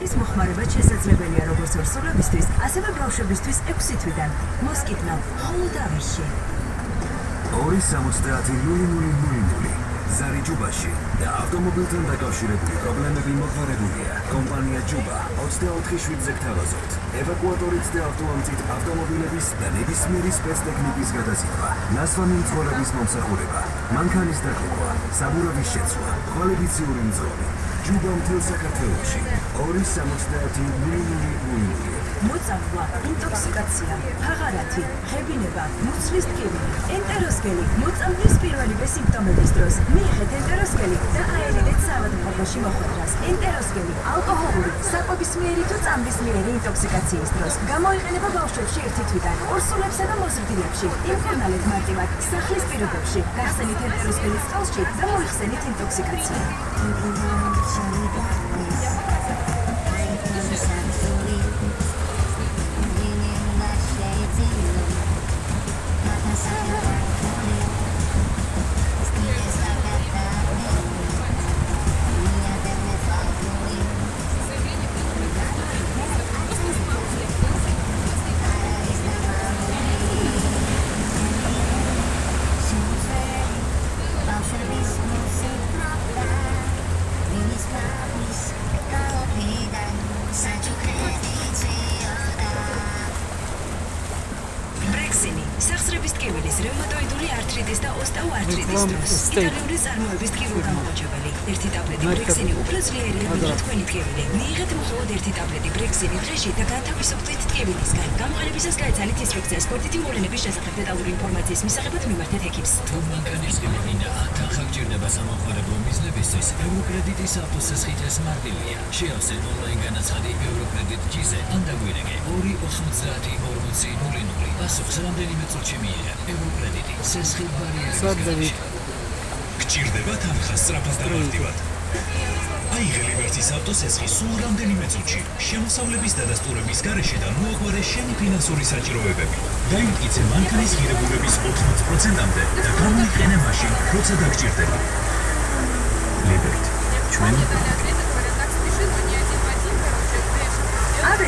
ტექნიკის მოხმარება შესაძლებელია როგორც ორსულობისთვის, ასევე ბავშვებისთვის 6 თვიდან. მოსკიდნო, მხოლოდ ავერში. 270 ზარი ჯუბაში და ავტომობილთან დაკავშირებული პრობლემები მოგვარებულია. კომპანია ჯუბა 24/7-ზე გთავაზობთ. ევაკუატორით და ავტოამტით ავტომობილების და ნებისმიერი სპეცტექნიკის გადაზიდვა, ნასვამი მძღოლების მომსახურება, მანქანის დაკვრა, საბურავის შეცვლა, კვალიფიციური მძღოლი. ჯუბა მთელ საქართველოში 270 მოწამვლა, ინტოქსიკაცია, ფაღარათი, ხებინება, მუცლის ტკივილი, ენტეროსკელი, მოწამვლის პირველივე სიმპტომების დროს მიიღეთ ენტეროსკელი და აერიდეთ საავადმყოფოში მოხვედრას. ენტეროსკელი ალკოჰოლური, საკვებისმიერი თუ წამლისმიერი ინტოქსიკაციის დროს გამოიყენება ბავშვებში 1 თვიდან, ორსულებსა და მოზრდილებში. იმკურნალეთ მარტივად სახლის პირობებში, გახსენით ენტეროსკელის წყალში და მოიხსენით ინტოქსიკაცია. სახსრების ტკივილის, რევმატოიდული ართრიტის და ოსტეოართრიტის დროს იტალიური წარმოების ტკივილგამაყუჩებელი. 1 ტაბლეტი ბრექსინი უფრო ძლიერია ვიდრე თქვენი ტკივილი. მიიღეთ მხოლოდ 1 ტაბლეტი ბრექსინი დღეში და განთავისუფლდით ტკივილისგან. გამოყენებისას გაეცალით ინსტრუქცია სპორტითი მოვლენების შესახებ დეტალური ინფორმაციის მისაღებად მიმართეთ ექიპს. თუ მანქანის ტკივილი ათანხა გჭირდება სამომხმარებლო მიზნებისთვის, ევროკრედიტის ავტოსესხითეს მარტივია. შეავსეთ ონლაინ განაცხადი ევროკრედიტ ჯიზე ან დაგვირეკე 2904000. პასუხს რამდენიმე წუთში მიიღე. ევროკრედიტი სესხი ბარიერის გჭირდება თანხა სწრაფად და მარტივად. აიღე ვერსის ავტოსესხი სულ რამდენიმე წუთში. შემოსავლების დადასტურების გარეშე და მოაგვარე შენი ფინანსური საჭიროებები. დაიმტკიცე მანქანის ღირებულების 80%-მდე და გამოიყენე მაშინ, როცა დაგჭირდება. ლიბერტი, ჩვენი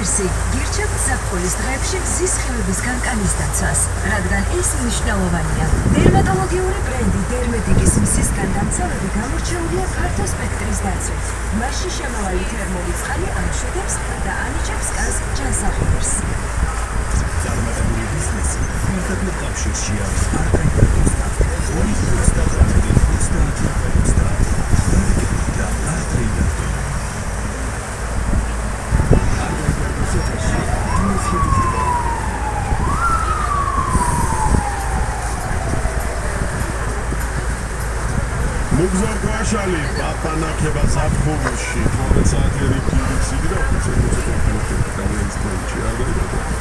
ავერსი გირჩევთ ზაფხულის დღეებში მზის სხივების განკანის დაცვას, რადგან ეს მნიშვნელოვანია. დერმატოლოგიური ბრენდი დერმეტიკის მზის განდამცავები გამორჩეულია ფართო სპექტრის დაცვით. მასში შემავალი თერმული წყალი ამშვიდებს და ანიჭებს კანს ჯანსაღიერს. წარმატებული ბიზნესი კონტაქტურ კავშირში არის არტრიტოსთან. 250 და არტრიტოსთან. მოგზაურ გვაშალი პაპანაკება საფხურში, თორე საათი რიფლექსი და უცებ უცებ კონტაქტი და ეს პროექტი არ გაიგო.